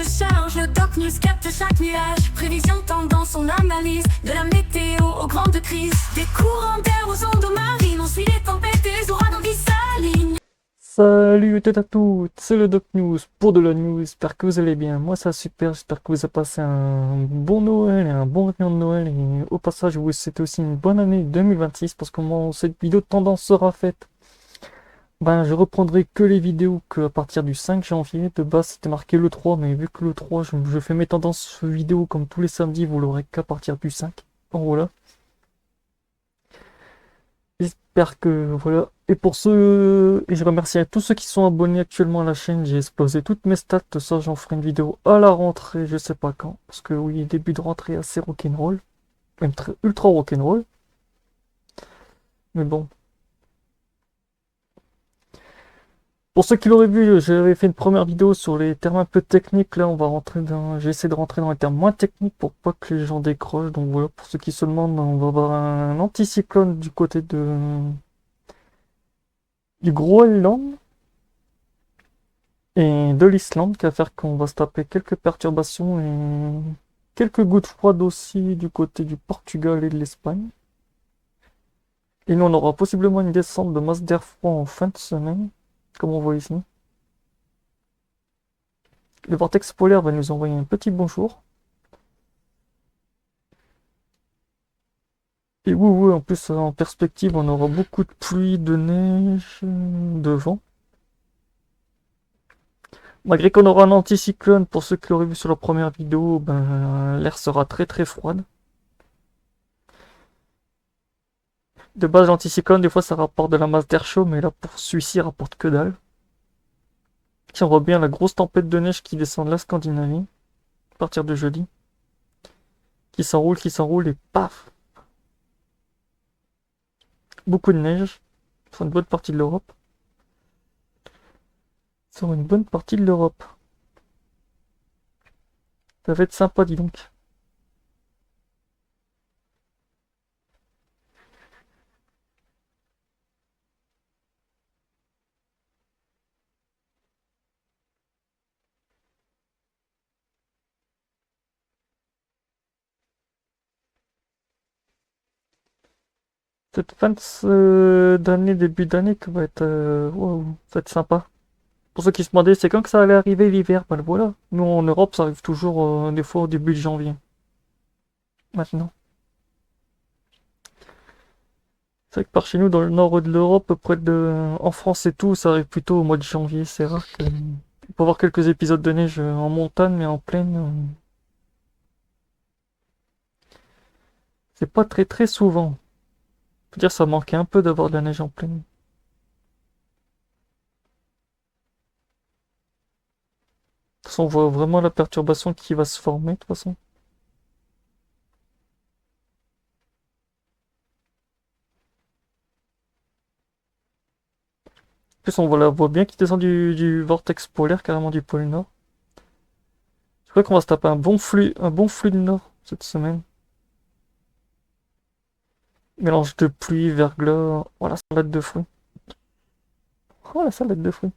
se charge, le Doc News capte chaque nuage. Prévision, tendance, on analyse. De la météo aux grandes crises. Des courants d'air aux ondes marines. On suit les tempêtes et les ouragans qui s'alignent. Salut à toutes, c'est le Doc News pour de la news, j'espère que vous allez bien, moi ça va super, j'espère que vous avez passé un bon Noël et un bon réveillon de Noël et au passage je vous souhaite aussi une bonne année 2026 parce que comment cette vidéo de tendance sera faite, ben je reprendrai que les vidéos qu'à partir du 5 janvier, de base c'était marqué le 3 mais vu que le 3 je fais mes tendances vidéo comme tous les samedis, vous l'aurez qu'à partir du 5, en voilà. J'espère que voilà. Et pour ceux, et je remercie à tous ceux qui sont abonnés actuellement à la chaîne. J'ai explosé toutes mes stats. Ça, j'en ferai une vidéo à la rentrée, je sais pas quand. Parce que oui, début de rentrée assez rock'n'roll. Même très, ultra rock'n'roll. Mais bon. Pour ceux qui l'auraient vu, j'avais fait une première vidéo sur les termes un peu techniques. Là, on va rentrer dans, j'essaie de rentrer dans les termes moins techniques pour pas que les gens décrochent. Donc voilà, pour ceux qui se demandent, on va avoir un anticyclone du côté du Groenland et de l'Islande qui va faire qu'on va se taper quelques perturbations et quelques gouttes froides aussi du côté du Portugal et de l'Espagne. Et nous on aura possiblement une descente de masse d'air froid en fin de semaine, comme on voit ici. Le vortex polaire va nous envoyer un petit bonjour. Et oui, oui, en plus en perspective on aura beaucoup de pluie, de neige, de vent. Malgré qu'on aura un anticyclone, pour ceux qui l'auraient vu sur la première vidéo, ben, l'air sera très très froid. De base, l'anticyclone, des fois, ça rapporte de la masse d'air chaud, mais là, pour celui-ci, il rapporte que dalle. Ici, on voit bien la grosse tempête de neige qui descend de la Scandinavie, à partir de jeudi. Qui s'enroule, et paf! Beaucoup de neige, sur une bonne partie de l'Europe. Sur une bonne partie de l'Europe. Ça va être sympa, dis donc. Cette fin d'année, début d'année, ça va être, wow, ça va être sympa. Pour ceux qui se demandaient, c'est quand que ça allait arriver l'hiver? Ben voilà. Nous, en Europe, ça arrive toujours, des fois, au début de janvier. Maintenant. C'est vrai que par chez nous, dans le nord de l'Europe, près de, en France et tout, ça arrive plutôt au mois de janvier. C'est rare que, on peut avoir quelques épisodes de neige en montagne, mais en plaine, c'est pas très très souvent. Faut dire, ça manquait un peu d'avoir de la neige en plaine. De toute façon, on voit vraiment la perturbation qui va se former, de toute façon. En plus, voit bien qu'il descend du vortex polaire, carrément du pôle Nord. Je crois qu'on va se taper un bon flux de Nord cette semaine. Mélange de pluie, verglas. Oh, la salade de fruits. Oh, la salade de fruits.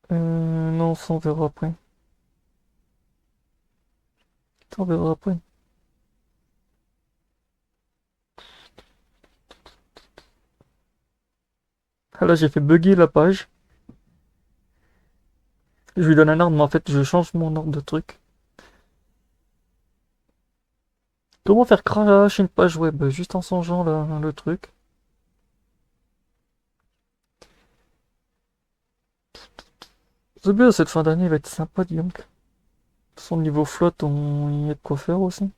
Non, ça on verra après. Ça on verra après. Ah là, j'ai fait bugger la page. Je lui donne un ordre, mais en fait, je change mon ordre de truc. Comment faire crash une page web juste en changeant le truc? C'est bien, cette fin d'année va être sympa, dis donc. Son niveau flotte, il y a de quoi faire aussi.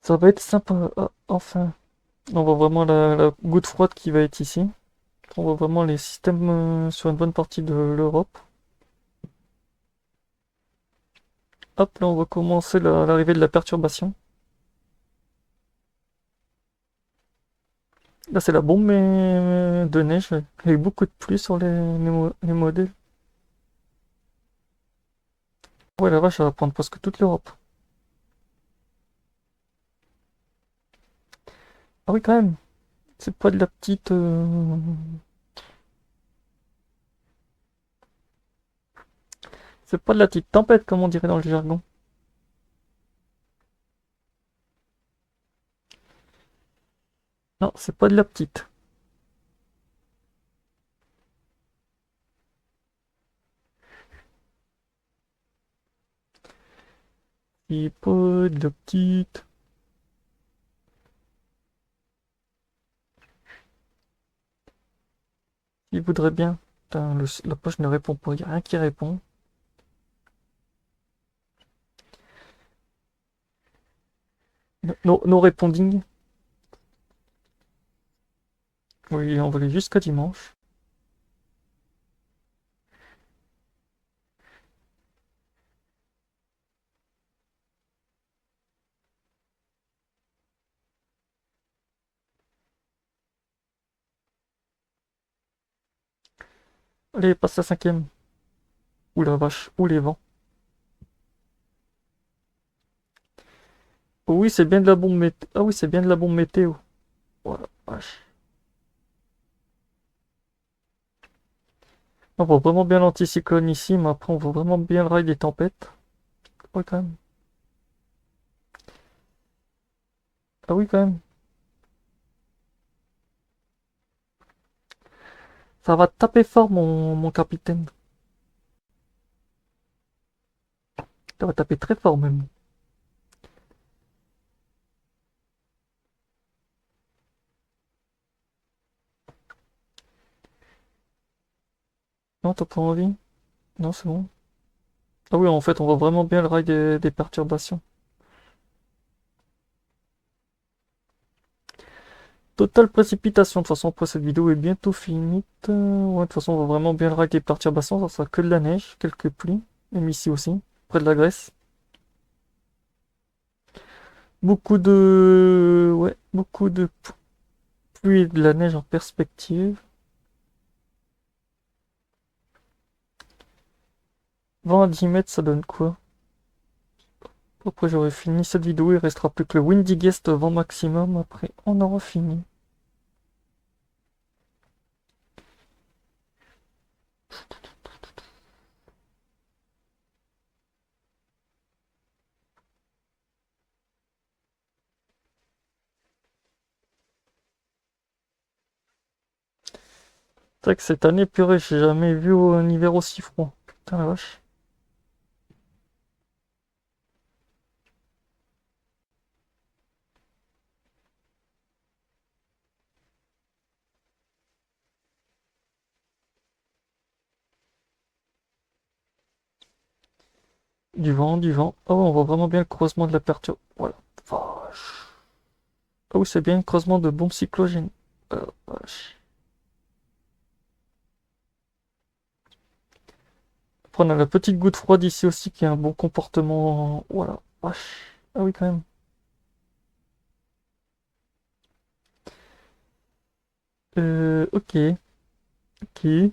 Ça va être sympa. Ah, enfin. On voit vraiment la goutte froide qui va être ici. On voit vraiment les systèmes sur une bonne partie de l'Europe. Hop, là on va commencer l'arrivée de la perturbation. Là c'est la bombe de neige, avec beaucoup de pluie sur les modèles. Ouais la vache, ça va prendre presque toute l'Europe. Ah oui quand même, c'est pas de la petite... C'est pas de la petite tempête comme on dirait dans le jargon. Non, c'est pas de la petite. C'est pas de la petite. Il voudrait bien. Putain, la poche ne répond pas, y a rien qui répond. No responding. Oui, on va aller jusqu'à dimanche. Allez, passe la cinquième. Ouh la vache, ouh les vents. Oh oui, c'est bien de la bombe météo. Ah oui, c'est bien de la bombe météo. Oh la vache. On voit vraiment bien l'anticyclone ici, mais après on voit vraiment bien le rail des tempêtes. Oui, quand même. Ah oui, quand même. Ça va taper fort, mon capitaine. Ça va taper très fort, même. Non, t'as pas envie? Non, c'est bon. Ah oui, en fait, on voit vraiment bien le rail des perturbations. Totale précipitation. De toute façon, après cette vidéo est bientôt finie. Ouais, de toute façon, on voit vraiment bien le rail des perturbations. Ça sera que de la neige, quelques pluies. Même ici aussi, près de la Grèce. Beaucoup de... Ouais, beaucoup de pluie et de la neige en perspective. 20 à 10 mètres, ça donne quoi? Après, j'aurai fini cette vidéo. Il restera plus que le Windy Guest vent maximum. Après, on aura fini. C'est vrai que cette année, purée, j'ai jamais vu un hiver aussi froid. Putain la vache. Du vent, du vent. Oh, on voit vraiment bien le creusement de la perturbation. Voilà. Vache. Ah oui, c'est bien le creusement de bombes cyclogènes. Vache. Après, on a la petite goutte froide ici aussi qui a un bon comportement. Voilà. Vache. Ah oui, quand même. Ok. Ok.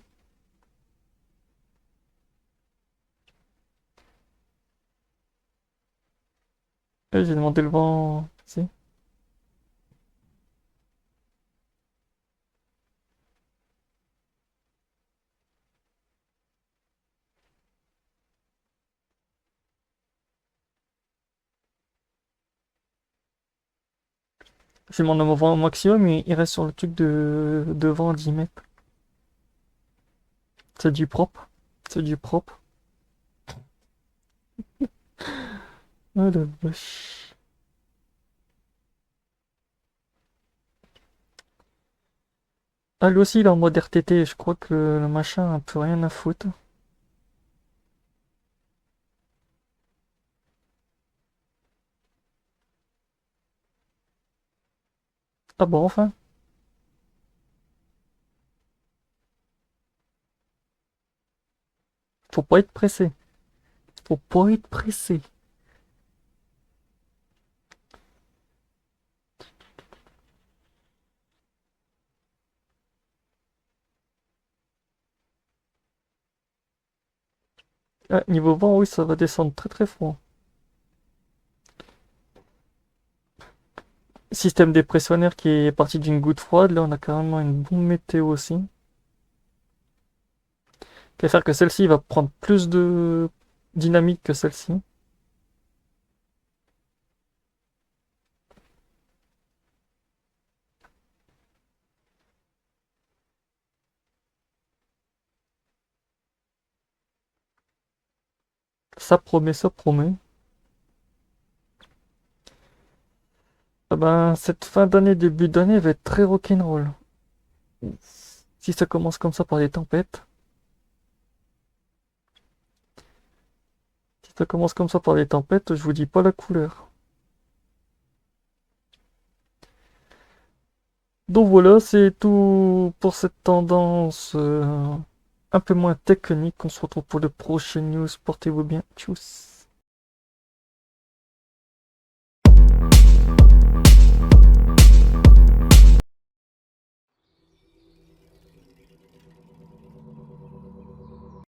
J'ai demandé le vent. Si. J'ai demandé mon vent au maximum, mais il reste sur le truc de vent à 10 mètres. C'est du propre. C'est du propre. Ah la vache. Ah, lui aussi, il est en mode RTT. Je crois que le machin a un peu rien à foutre. Ah bon, enfin. Faut pas être pressé. Faut pas être pressé. Ah, niveau vent, oui, ça va descendre très très froid. Système dépressionnaire qui est parti d'une goutte froide. Là, on a carrément une bonne météo aussi. Qui va faire que celle-ci va prendre plus de dynamique que celle-ci. Ça promet, ça promet. Ah ben, cette fin d'année, début d'année va être très rock'n'roll. Si ça commence comme ça par des tempêtes, si ça commence comme ça par des tempêtes, je vous dis pas la couleur. Donc voilà, c'est tout pour cette tendance un peu moins technique. On se retrouve pour le prochain news. Portez-vous bien. Tchuss.